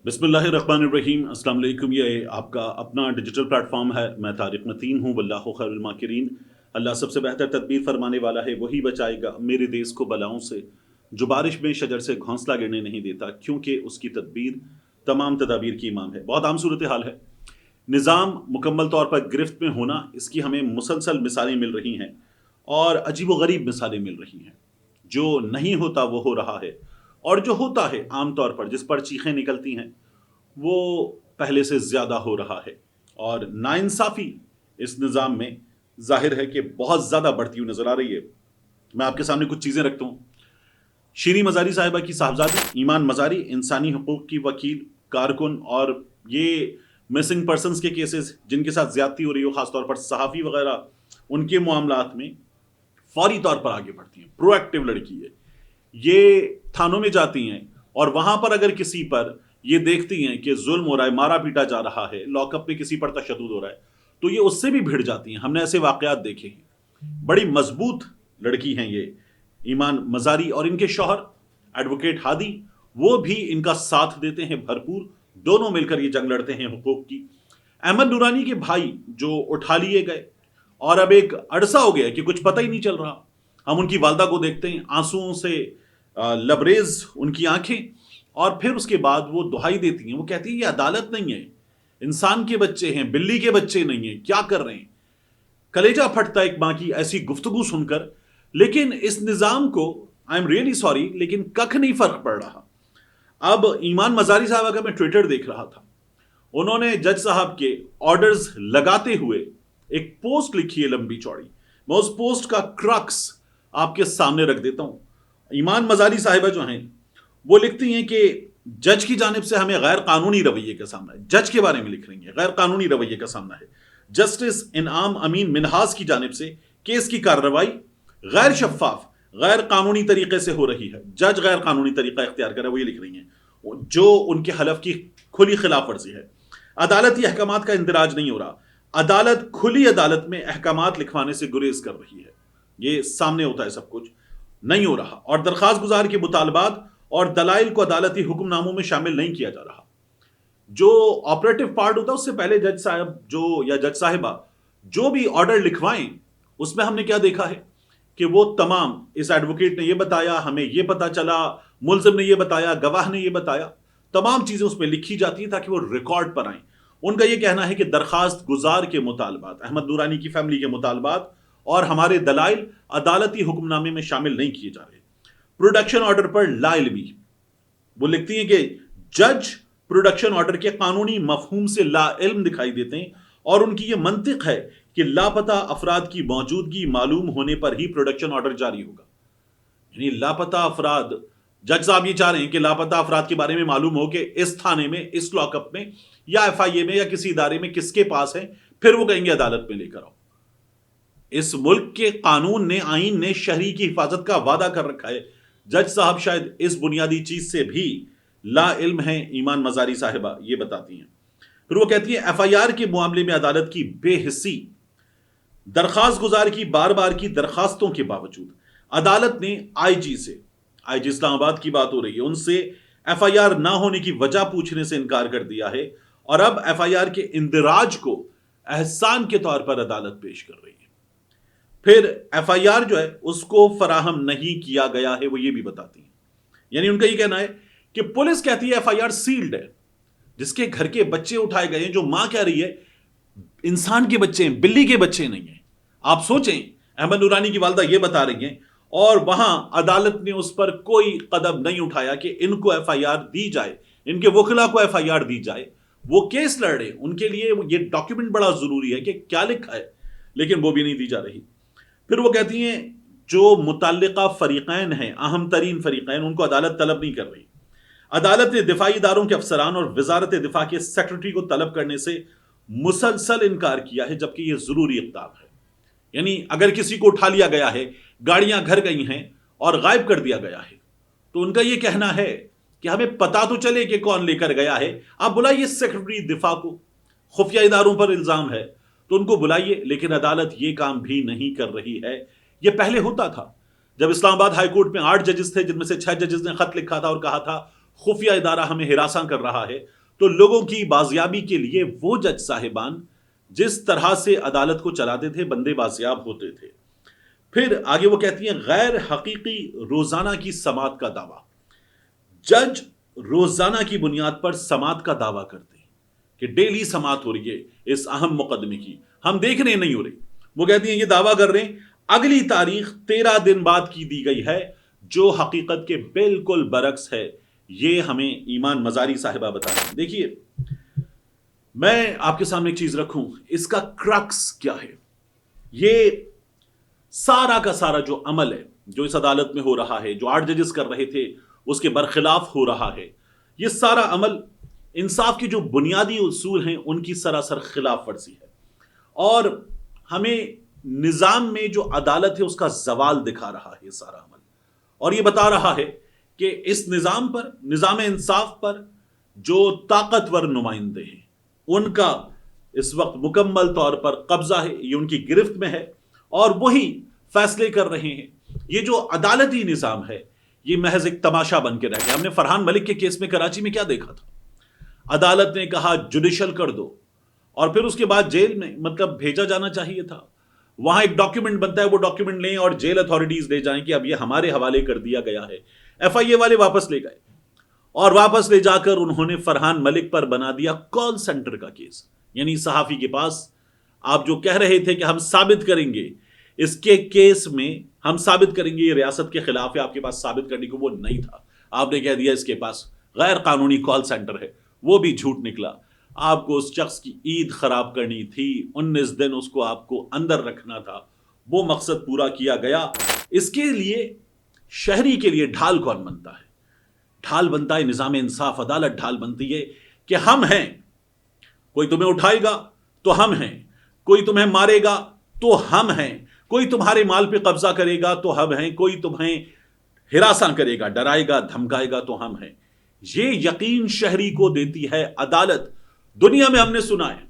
बिस्मिल्लाहिर्रहमानिर्रहीम। अस्सलाम वालेकुम। ये आपका अपना डिजिटल प्लेटफॉर्म है। मैं तारिक मतीन हूँ। वल्लाहु खैरुल माकिरीन। अल्लाह सबसे बेहतर तदबीर फरमाने वाला है, वही बचाएगा मेरे देश को बलाओं से। जो बारिश में शजर से घोंसला गिरने नहीं देता, क्योंकि उसकी तदबीर तमाम तदाबीर की इमाम है। बहुत आम सूरत हाल है। निज़ाम मुकम्मल तौर पर गिरफ्त में होना, इसकी हमें मुसलसल मिसालें मिल रही हैं और अजीब व गरीब मिसालें मिल रही हैं। जो नहीं होता वो हो रहा है, और जो होता है आम तौर पर जिस पर चीखें निकलती हैं वो पहले से ज़्यादा हो रहा है। और नाइंसाफ़ी इस निज़ाम में ज़ाहिर है कि बहुत ज़्यादा बढ़ती हुई नज़र आ रही है। मैं आपके सामने कुछ चीज़ें रखता हूँ। शीरी मज़ारी साहिबा की साहबजादी ईमान मज़ारी इंसानी हकूक़ की वकील, कारकुन, और ये मिसिंग पर्सनस के केसेस जिनके साथ ज़्यादती हो रही हो, ख़ासतौर पर सहाफ़ी वग़ैरह, उनके मामलात में फौरी तौर पर आगे बढ़ती हैं। प्रोएक्टिव लड़की है। ये थानों में जाती हैं और वहाँ पर अगर किसी पर ये देखती हैं कि जुल्म हो रहा है, मारा पीटा जा रहा है, लॉकअप में किसी पर तशद्दुद हो रहा है, तो ये उससे भी भिड़ जाती हैं। हमने ऐसे वाक़यात देखे हैं। बड़ी मजबूत लड़की हैं ये ईमान मज़ारी, और इनके शौहर एडवोकेट हादी, वो भी इनका साथ देते हैं भरपूर। दोनों मिलकर ये जंग लड़ते हैं हुकूक की। अहमद नूरानी के भाई जो उठा लिए गए, और अब एक अरसा हो गया कि कुछ पता ही नहीं चल रहा। हम उनकी वालदा को देखते हैं, आंसुओं से लबरेज उनकी आंखें, और फिर उसके बाद वो दुहाई देती हैं। वो कहती है ये अदालत नहीं है, इंसान के बच्चे हैं, बिल्ली के बच्चे नहीं हैं, क्या कर रहे हैं। कलेजा फटता है एक माँ की ऐसी गुफ्तगू सुनकर। लेकिन इस निज़ाम को, आई एम रियली सॉरी, लेकिन कख नहीं फर्क पड़ रहा। अब ईमान मज़ारी साहब का मैं ट्विटर देख रहा था, उन्होंने जज साहब के ऑर्डर्स लगाते हुए एक पोस्ट लिखी है लंबी चौड़ी। मैं उस पोस्ट का क्रक्स आपके सामने रख देता हूं। ईमान मज़ारी साहिबा जो हैं वो लिखती हैं कि जज की जानिब से हमें गैर कानूनी रवैये का सामना है। जज के बारे में लिख रही हैं, गैर कानूनी रवैये का सामना है। जस्टिस इनाम अमीन मिनहास की जानिब से केस की कार्रवाई गैर शफाफ, गैर कानूनी तरीके से हो रही है। जज गैर कानूनी तरीका इख्तियार कर रहा है, वो ये लिख रही हैं, जो उनके हलफ की खुली खिलाफ वर्जी है। अदालती अहकामात का इंदराज नहीं हो रहा। अदालत खुली अदालत में अहकामात लिखवाने से गुरेज कर रही है। ये सामने होता है, सब कुछ नहीं हो रहा। और दरखास्त गुजार के मुतालबात और दलाइल को अदालती हुक्मनामों में शामिल नहीं किया जा रहा। जो ऑपरेटिव पार्ट होता है, उससे पहले जज साहब जो या जज साहिबा जो भी ऑर्डर लिखवाएं, उसमें हमने क्या देखा है कि वो तमाम, इस एडवोकेट ने ये बताया, हमें ये पता चला, मुल्जिम ने ये बताया, गवाह ने ये बताया, तमाम चीजें उसमें लिखी जाती हैं ताकि वो रिकॉर्ड पर आए। उनका ये कहना है कि दरखास्त गुजार के मुतालबात, अहमद नूरानी की फैमिली के मुतालबात और हमारे दलाइल अदालती हुक्मनामे में शामिल नहीं किए जा रहे। प्रोडक्शन ऑर्डर पर लाइल्मी, वो लिखती हैं कि जज प्रोडक्शन ऑर्डर के कानूनी मफहूम से लाइल्म दिखाई देते हैं, और उनकी ये मंतिक है कि लापता अफराद की मौजूदगी मालूम होने पर ही प्रोडक्शन ऑर्डर जारी होगा। यानी लापता अफराद, जज साहब ये चाह रहे हैं कि लापता अफराद के बारे में मालूम हो कि इस थाने में, इस लॉकअप में, या एफआईए में, या किसी इदारे में किसके पास है, फिर वो कहेंगे अदालत में लेकर आओ। इस मुल्क के कानून ने, आईन ने शहरी की हिफाजत का वादा कर रखा है। जज साहब शायद इस बुनियादी चीज से भी ला इल्म है। ईमान मज़ारी साहिबा ये बताती हैं। फिर वो कहती है एफआईआर के मामले में अदालत की बेहिस्सी, दरखास्त गुजार की बार बार की दरखास्तों के बावजूद अदालत ने आईजी से, आईजी इस्लामाबाद की बात हो रही है, उनसे एफआईआर ना होने की वजह पूछने से इनकार कर दिया है, और अब एफआईआर के इंदिराज को एहसान के तौर पर अदालत पेश कर रही है। फिर एफआईआर जो है उसको फराहम नहीं किया गया है, वो ये भी बताती है। यानी उनका ये कहना है कि पुलिस कहती है एफआईआर सील्ड है। जिसके घर के बच्चे उठाए गए हैं, जो मां कह रही है इंसान के बच्चे हैं, बिल्ली के बच्चे नहीं हैं। आप सोचें, अहमद नूरानी की वालदा ये बता रही हैं, और वहां अदालत ने उस पर कोई कदम नहीं उठाया कि इनको एफआईआर दी जाए, इनके वकीला को एफआईआर दी जाए। वो केस लड़ रहे, उनके लिए ये डॉक्यूमेंट बड़ा जरूरी है कि क्या लिखा है, लेकिन वो भी नहीं दी जा रही। फिर वो कहती हैं जो मुतल्लिका फरीकैन हैं, अहम तरीन फरीकैन, उनको अदालत तलब नहीं कर रही। अदालत ने दिफाई इदारों के अफसरान और वजारत दिफा के सेक्रेटरी को तलब करने से मुसलसल इनकार किया है, जबकि यह जरूरी इक़दाम है। यानी अगर किसी को उठा लिया गया है, गाड़ियां घर गई हैं और गायब कर दिया गया है, तो उनका यह कहना है कि हमें पता तो चले कि कौन लेकर गया है। आप बुलाइए सेक्रेटरी दिफा को, खुफिया इदारों पर इल्जाम है तो उनको बुलाइए, लेकिन अदालत ये काम भी नहीं कर रही है। यह पहले होता था जब इस्लामाबाद हाईकोर्ट में 8 जजेस थे, जिनमें से 6 जजेस ने खत लिखा था और कहा था خفیہ ادارہ ہمیں ہراساں کر رہا ہے، تو لوگوں کی بازیابی کے لیے وہ جج صاحبان جس طرح سے عدالت کو چلاتے تھے بندے بازیاب ہوتے تھے۔ پھر آگے وہ کہتی ہیں غیر حقیقی روزانہ کی سماعت کا دعویٰ۔ جج روزانہ کی بنیاد پر سماعت کا دعویٰ کرتے ہیں کہ ڈیلی سماعت ہو رہی ہے اس اہم مقدمے کی، ہم دیکھ رہے ہیں نہیں ہو رہی۔ وہ کہتی ہیں یہ دعویٰ کر رہے ہیں اگلی تاریخ 13 دن بعد کی دی گئی ہے، جو حقیقت کے بالکل برعکس ہے۔ یہ ہمیں ایمان مزاری صاحبہ بتا رہے ہیں۔ دیکھیے میں آپ کے سامنے ایک چیز رکھوں، اس کا کرکس کیا ہے؟ یہ سارا کا سارا جو عمل ہے جو اس عدالت میں ہو رہا ہے، جو 8 ججز کر رہے تھے اس کے برخلاف ہو رہا ہے، یہ سارا عمل انصاف کے جو بنیادی اصول ہیں ان کی سراسر خلاف ورزی ہے، اور ہمیں نظام میں جو عدالت ہے اس کا زوال دکھا رہا ہے یہ سارا عمل، اور یہ بتا رہا ہے کہ اس نظام پر، نظام انصاف پر جو طاقتور نمائندے ہیں ان کا اس وقت مکمل طور پر قبضہ ہے، یہ ان کی گرفت میں ہے اور وہی فیصلے کر رہے ہیں۔ یہ جو عدالتی نظام ہے یہ محض ایک تماشا بن کے رہ گیا۔ ہم نے فرحان ملک کے کیس میں کراچی میں کیا دیکھا تھا؟ عدالت نے کہا جوڈیشل کر دو، اور پھر اس کے بعد جیل میں مطلب بھیجا جانا چاہیے تھا۔ وہاں ایک ڈاکیومنٹ بنتا ہے، وہ ڈاکیومنٹ لیں اور جیل اتھارٹیز لے جائیں کہ اب یہ ہمارے حوالے کر دیا گیا ہے۔ ایف آئی اے والے واپس لے گئے، اور واپس لے جا کر انہوں نے فرحان ملک پر بنا دیا کال سینٹر کا کیس، یعنی صحافی کے پاس آپ جو کہہ رہے تھے کہ ہم ثابت کریں گے اس کے کیس میں، ہم ثابت کریں گے یہ ریاست کے خلاف ہے، آپ کے پاس ثابت کرنے کو وہ نہیں تھا، آپ نے کہہ دیا اس کے پاس غیر قانونی کال سینٹر ہے، وہ بھی جھوٹ نکلا۔ آپ کو اس شخص کی عید خراب کرنی تھی، 19 دن اس کو آپ کو اندر رکھنا تھا، وہ مقصد پورا کیا گیا۔ اس کے لیے شہری کے لیے ڈھال کون بنتا ہے؟ ڈھال بنتا ہے نظام انصاف، عدالت ڈھال بنتی ہے کہ ہم ہیں، کوئی تمہیں اٹھائے گا تو ہم ہیں، کوئی تمہیں مارے گا تو ہم ہیں، کوئی تمہارے مال پہ قبضہ کرے گا تو ہم ہیں، کوئی تمہیں ہراساں کرے گا، ڈرائے گا، دھمکائے گا تو ہم ہیں۔ یہ یقین شہری کو دیتی ہے عدالت۔ دنیا میں ہم نے سنا ہے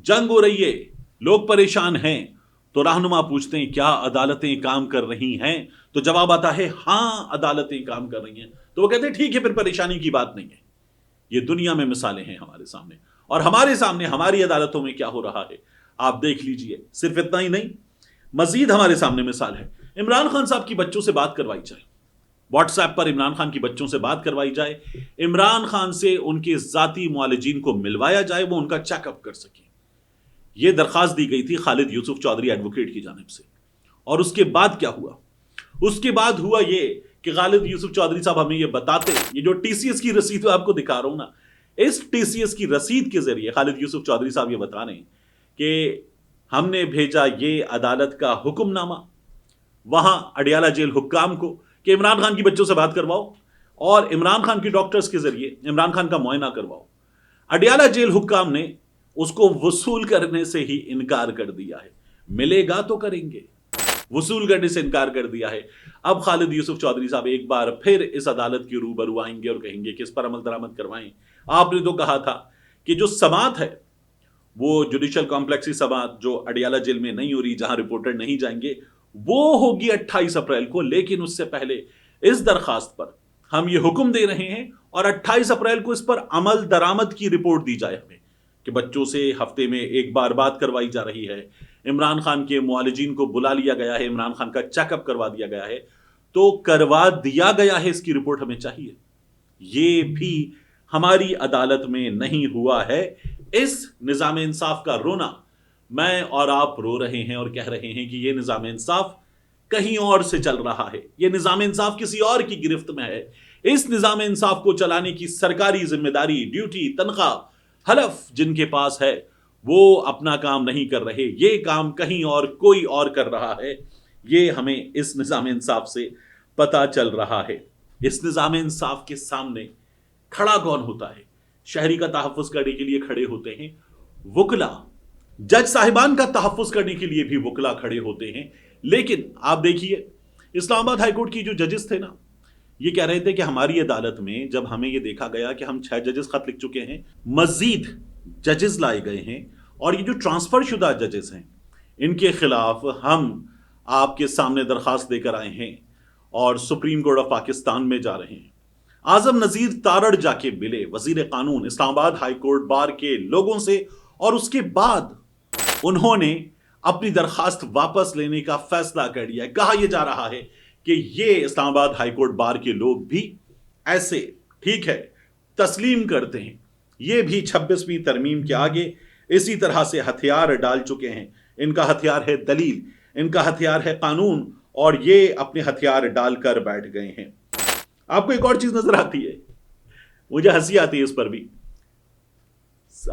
جنگ ہو رہی ہے، لوگ پریشان ہیں، تو رہنما پوچھتے ہیں کیا عدالتیں کام کر رہی ہیں؟ تو جواب آتا ہے ہاں عدالتیں کام کر رہی ہیں، تو وہ کہتے ہیں ٹھیک ہے پھر پریشانی کی بات نہیں ہے۔ یہ دنیا میں مثالیں ہیں ہمارے سامنے، اور ہمارے سامنے ہماری عدالتوں میں کیا ہو رہا ہے آپ دیکھ لیجئے۔ صرف اتنا ہی نہیں، مزید ہمارے سامنے مثال ہے، عمران خان صاحب کی بچوں سے بات کروائی جائے، واٹس ایپ پر عمران خان کی بچوں سے بات کروائی جائے، عمران خان سے ان کے ذاتی معالجین کو ملوایا جائے، وہ ان کا چیک اپ کر سکیں۔ یہ درخواست دی گئی تھی خالد یوسف چودھری ایڈوکیٹ کی جانب سے، اور اس کے بعد کیا ہوا؟ اس کے بعد ہوا یہ کہ خالد یوسف چودھری صاحب ہمیں یہ بتاتے، یہ جو ٹی سی ایس کی رسید میں آپ کو دکھا رہا ہوں نا، اس ٹی سی ایس کی رسید کے ذریعے خالد یوسف چودھری صاحب یہ بتا رہے ہیں کہ ہم نے بھیجا یہ عدالت کا حکم نامہ وہاں اڈیالہ جیل حکام کو کہ عمران خان کی بچوں سے بات کرواؤ، اور عمران خان کی ڈاکٹرز کے ذریعے عمران خان کا معائنہ کرواؤ۔ اڈیالہ جیل حکام نے اس کو وصول کرنے سے ہی انکار کر دیا ہے، ملے گا تو کریں گے، وصول کرنے سے انکار کر دیا ہے۔ اب خالد یوسف چودھری صاحب ایک بار پھر اس عدالت کے روبرو آئیں گے اور کہیں گے کہ اس پر عمل درآمد کروائیں۔ آپ نے تو کہا تھا کہ جو سماعت ہے وہ جوڈیشل کمپلیکس سماعت جو اڈیالہ جیل میں نہیں ہو رہی، جہاں رپورٹر نہیں جائیں گے، وہ ہوگی 28 اپریل کو، لیکن اس سے پہلے اس درخواست پر ہم یہ حکم دے رہے ہیں اور 28 اپریل کو اس پر عمل درآمد کی رپورٹ دی جائے ہمیں کہ بچوں سے ہفتے میں ایک بار بات کروائی جا رہی ہے، عمران خان کے معالجین کو بلا لیا گیا ہے، عمران خان کا چیک اپ کروا دیا گیا ہے، تو کروا دیا گیا ہے، اس کی رپورٹ ہمیں چاہیے۔ یہ بھی ہماری عدالت میں نہیں ہوا ہے۔ اس نظام انصاف کا رونا میں اور آپ رو رہے ہیں اور کہہ رہے ہیں کہ یہ نظام انصاف کہیں اور سے چل رہا ہے، یہ نظام انصاف کسی اور کی گرفت میں ہے۔ اس نظام انصاف کو چلانے کی سرکاری ذمہ داری، ڈیوٹی، تنخواہ، حلف جن کے پاس ہے وہ اپنا کام نہیں کر رہے، یہ کام کہیں اور کوئی اور کر رہا ہے۔ یہ ہمیں اس نظام انصاف سے پتہ چل رہا ہے۔ اس نظام انصاف کے سامنے کھڑا کون ہوتا ہے؟ شہری کا تحفظ کرنے کے لیے کھڑے ہوتے ہیں وکلا، جج صاحبان کا تحفظ کرنے کے لیے بھی وکلا کھڑے ہوتے ہیں۔ لیکن آپ دیکھیے اسلام آباد ہائی کورٹ کی جو ججز تھے نا، یہ کہہ رہے تھے کہ ہماری عدالت میں جب ہمیں یہ دیکھا گیا کہ ہم 6 ججز خط لکھ چکے ہیں، مزید ججز لائے گئے ہیں، اور یہ جو ٹرانسفر شدہ ججز ہیں ان کے خلاف ہم آپ کے سامنے درخواست دے کر آئے ہیں اور سپریم کورٹ آف پاکستان میں جا رہے ہیں۔ आजम नजीर तारड़ जाके मिले वजीर कानून इस्लामाबाद हाई कोर्ट बार के लोगों से और उसके बाद उन्होंने अपनी दरखास्त वापस लेने का फैसला कर लिया है। कहा यह जा रहा है कि ये इस्लामाबाद हाई कोर्ट बार के लोग भी ऐसे ठीक है तस्लीम करते हैं, ये भी 26वीं तरमीम के आगे इसी तरह से हथियार डाल चुके हैं। इनका हथियार है दलील, इनका हथियार है कानून, और ये अपने हथियार डालकर बैठ गए हैं। आपको एक और चीज नजर आती है, मुझे हंसी आती है इस पर भी।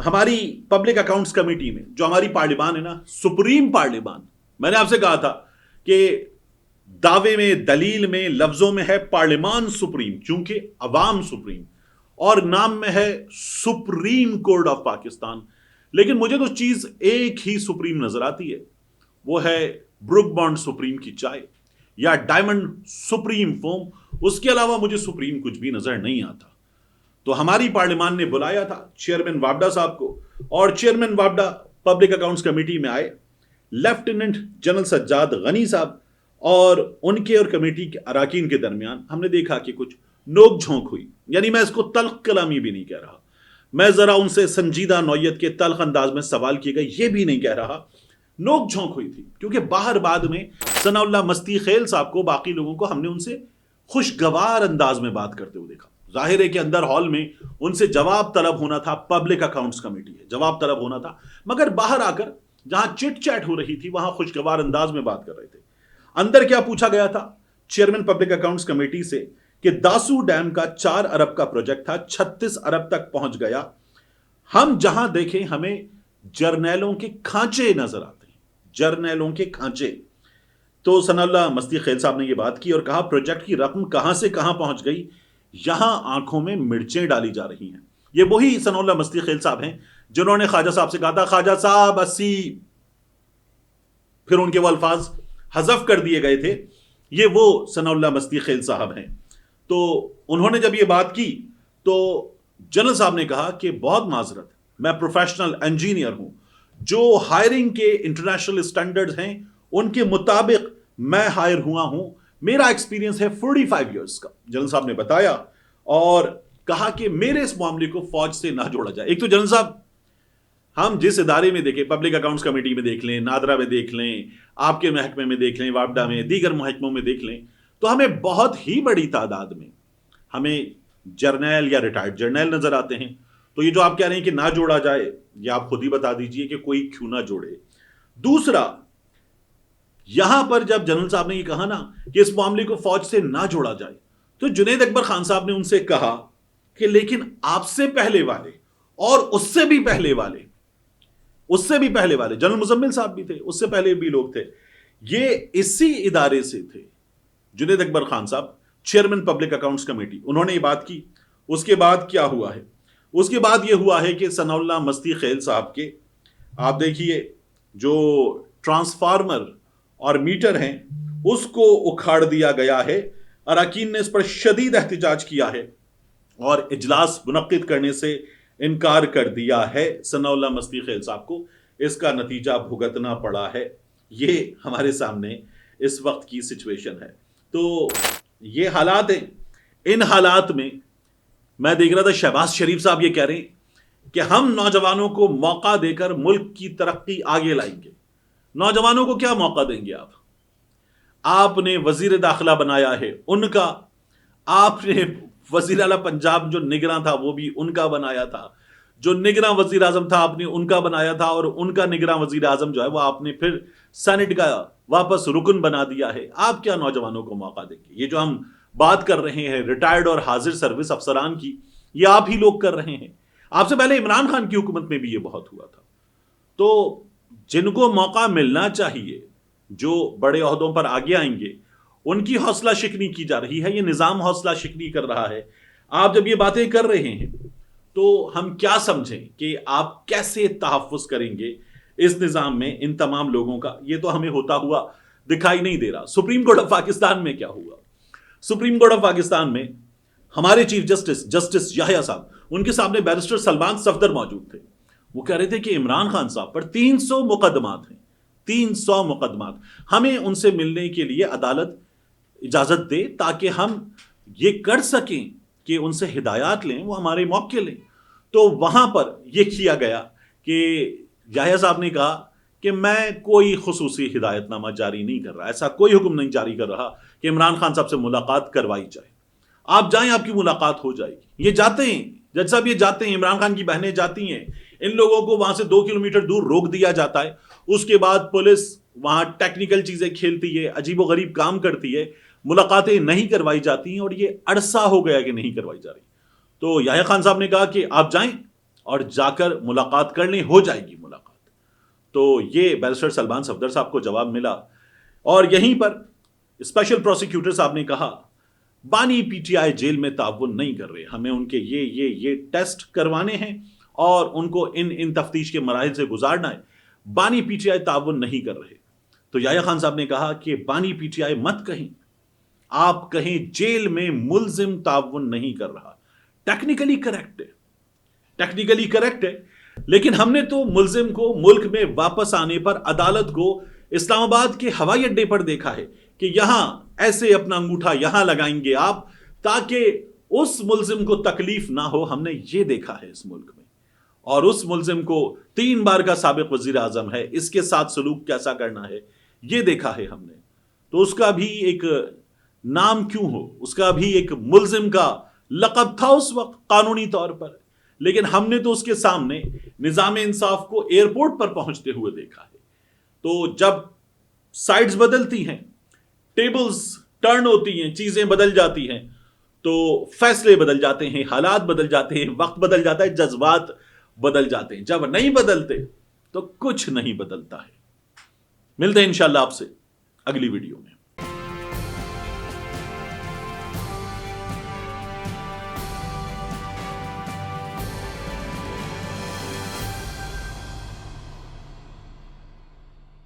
हमारी पब्लिक अकाउंट्स कमेटी में जो हमारी पार्लिमान है ना, सुप्रीम पार्लिमान, मैंने आपसे कहा था कि दावे में दलील में लफ्जों में है पार्लिमान सुप्रीम, क्योंकि अवाम सुप्रीम, और नाम में है सुप्रीम कोर्ट ऑफ पाकिस्तान। लेकिन मुझे तो चीज एक ही सुप्रीम नजर आती है, वो है ब्रुक बॉन्ड सुप्रीम की चाय या डायमंड सुप्रीम फोम। उसके अलावा मुझे सुप्रीम कुछ भी नजर नहीं आता। तो हमारी पार्लिमान ने बुलाया था चेयरमैन वापडा साहब को, और चेयरमैन वापडा पब्लिक अकाउंट्स कमेटी में आए। लेफ्टिनेंट जनरल सज्जाद गनी साहब और उनके और कमेटी के अराकीन के दरमियान हमने देखा कि कुछ नोक झोंक हुई। यानी मैं इसको तल्ख कलामी भी नहीं कह रहा, मैं जरा उनसे संजीदा नौयत के तल्ख अंदाज में सवाल किए गए ये भी नहीं कह रहा, नोक झोंक हुई थी। क्योंकि बाहर बाद में सनाउल्लाह मस्ती खेल साहब को, बाकी लोगों को हमने उनसे खुशगवार अंदाज में बात करते हुए देखा। जाहिर है कि अंदर हॉल में उनसे जवाब तलब होना था, पब्लिक अकाउंट्स कमेटी है, जवाब तलब होना था, मगर बाहर आकर जहां चिट चैट हो रही थी वहां खुशगवार अंदाज में बात कर रहे थे। अंदर क्या पूछा गया था चेयरमैन पब्लिक अकाउंट्स कमेटी से कि दासू डैम का 4 अरब का प्रोजेक्ट था, 36 अरब तक पहुंच गया। हम जहां देखें हमें जर्नैलों के खांचे नजर आते हैं, जर्नैलों के खांचे। तो सनाउल्लाह मस्ती खेल साहब ने यह बात की और कहा प्रोजेक्ट की रकम कहां से कहां पहुंच गई, यहां आंखों में मिर्चें डाली जा रही हैं। ये वही सनाउल्लाह मस्ती खेल साहब हैं जिन्होंने ख्वाजा साहब से कहा था ख्वाजा साहब 80, फिर उनके वो अल्फाज हजफ कर दिए गए थे। ये वो सनाउल्लाह मस्ती खेल साहब हैं। तो उन्होंने जब ये बात की तो जनरल साहब ने कहा कि बहुत माजरत, मैं प्रोफेशनल इंजीनियर हूं, जो हायरिंग के इंटरनेशनल स्टैंडर्ड्स हैं उनके मुताबिक मैं हायर हुआ हूं, मेरा एक्सपीरियंस है 45 इयर्स का, जनरल साहब ने बताया। और कहा कि मेरे इस मामले को फौज से ना जोड़ा जाए। एक तो जनरल साहब, हम जिस इदारे में देखें, पब्लिक अकाउंट्स कमेटी में देख लें, नादरा में देख लें, आपके महकमे में देख लें, वापडा में, दीगर महकमों में देख लें, तो हमें बहुत ही बड़ी तादाद में हमें जर्नैल या रिटायर्ड जर्नैल नजर आते हैं। तो ये जो आप कह रहे हैं कि ना जोड़ा जाए, ये आप खुद ही बता दीजिए कि कोई क्यों ना जोड़े। दूसरा, यहां पर जब जनरल साहब ने ये कहा ना कि इस मामले को फौज से ना जोड़ा जाए, तो जुनैद अकबर खान साहब ने उनसे कहा कि लेकिन आपसे पहले वाले और उससे भी पहले वाले, उससे भी पहले वाले जनरल मुजम्मिल साहब भी थे, उससे पहले भी लोग थे, ये इसी इदारे से थे। जुनैद अकबर खान साहब चेयरमैन पब्लिक अकाउंट्स कमेटी, उन्होंने ये बात की। उसके बाद क्या हुआ है, उसके बाद ये हुआ है कि सनाउल्लाह मस्ती खेल साहब के, आप देखिए, जो ट्रांसफार्मर और मीटर हैं उसको उखाड़ दिया गया है। अरकान ने इस पर शदीद एहतजाज किया है और इजलास मुनक्किद करने से इनकार कर दिया है। सनाउल्लाह मस्ती खेल साहब को इसका नतीजा भुगतना पड़ा है। ये हमारे सामने इस वक्त की सिचुएशन है। तो ये हालात हैं। इन हालात में मैं देख रहा था शहबाज शरीफ साहब ये कह रहे हैं कि हम नौजवानों को मौका देकर मुल्क की तरक्की आगे लाएंगे। नौजवानों को क्या मौका देंगे आप? आपने वजीर दाखिला बनाया है उनका, आपने वजीर आला पंजाब जो निगरान था वो भी उनका बनाया था, जो निगरान वजीर आजम था आपने उनका बनाया था, और उनका निगरान वजीर आजम जो है वो आपने फिर सेनेट का वापस रुकन बना दिया है। आप क्या नौजवानों को मौका देंगे? ये जो हम बात कर रहे हैं रिटायर्ड और हाजिर सर्विस अफसरान की, ये आप ही लोग कर रहे हैं। आपसे पहले इमरान खान की हुकूमत में भी ये बहुत हुआ था। तो जिनको मौका मिलना चाहिए, जो बड़े ओहदों पर आगे आएंगे, उनकी हौसला शिकनी की जा रही है। ये निज़ाम हौसला शिकनी कर रहा है। आप जब ये बातें कर रहे हैं तो हम क्या समझें कि आप कैसे तहफ़्फ़ुज़ करेंगे इस निज़ाम में इन तमाम लोगों का? ये तो हमें होता हुआ दिखाई नहीं दे रहा। सुप्रीम कोर्ट ऑफ पाकिस्तान में क्या हुआ? सुप्रीम कोर्ट ऑफ पाकिस्तान में हमारे चीफ जस्टिस याहिया साहब, उनके सामने बैरिस्टर सलमान सफदर मौजूद थे। वो कह रहे थे कि इमरान खान साहब पर 300 मुकदमात हैं, 300 मुकदमात। हमें उनसे मिलने के लिए अदालत इजाजत दे ताकि हम ये कर सकें کہ ان سے ہدایات لیں، وہ ہمارے موقع لیں. تو وہاں پر یہ کیا گیا کہ یحییٰ صاحب نے کہا کہ میں کوئی خصوصی ہدایت نامہ جاری نہیں کر رہا، ایسا کوئی حکم نہیں جاری کر رہا کہ عمران خان صاحب سے ملاقات کروائی جائے. آپ جائیں، آپ کی ملاقات ہو جائے گی. یہ جاتے ہیں جج صاحب، یہ جاتے ہیں، عمران خان کی بہنیں جاتی ہیں، ان لوگوں کو وہاں سے 2 کلومیٹر دور روک دیا جاتا ہے. اس کے بعد پولیس وہاں ٹیکنیکل چیزیں کھیلتی ہے، عجیب و غریب کام کرتی ہے، ملاقاتیں نہیں کروائی جاتی ہیں، اور یہ عرصہ ہو گیا کہ نہیں کروائی جا رہی. تو یحییٰ خان صاحب نے کہا کہ آپ جائیں اور جا کر ملاقات کر لیں، ہو جائے گی ملاقات. تو یہ بیرسٹر سلمان صفدر صاحب کو جواب ملا. اور یہیں پر اسپیشل پروسیکیوٹر صاحب نے کہا بانی پی ٹی آئی جیل میں تعاون نہیں کر رہے، ہمیں ان کے یہ ٹیسٹ کروانے ہیں اور ان کو ان تفتیش کے مراحل سے گزارنا ہے. بانی پی ٹی آئی تعاون نہیں کر رہے. تو یحییٰ خان صاحب نے کہا کہ بانی پی ٹی آئی مت کہیں، آپ کہیں جیل میں ملزم تعاون نہیں کر رہا. ٹیکنیکلی کریکٹ ہے، ٹیکنیکلی کریکٹ ہے، لیکن ہم نے تو ملزم کو ملک میں واپس آنے پر عدالت کو اسلام آباد کے ہوائی اڈے پر دیکھا ہے کہ یہاں ایسے اپنا انگوٹھا یہاں لگائیں گے آپ تاکہ اس ملزم کو تکلیف نہ ہو. ہم نے یہ دیکھا ہے اس ملک میں. اور اس ملزم کو 3 بار کا سابق وزیر اعظم ہے، اس کے ساتھ سلوک کیسا کرنا ہے یہ دیکھا ہے ہم نے. تو اس کا بھی ایک نام کیوں ہو، اس کا بھی ایک ملزم کا لقب تھا اس وقت قانونی طور پر، لیکن ہم نے تو اس کے سامنے نظام انصاف کو ایئرپورٹ پر پہنچتے ہوئے دیکھا ہے. تو جب سائڈز بدلتی ہیں، ٹیبلز ٹرن ہوتی ہیں، چیزیں بدل جاتی ہیں، تو فیصلے بدل جاتے ہیں، حالات بدل جاتے ہیں، وقت بدل جاتا ہے، جذبات بدل جاتے ہیں. جب نہیں بدلتے تو کچھ نہیں بدلتا ہے. ملتے ہیں انشاءاللہ آپ سے اگلی ویڈیو میں.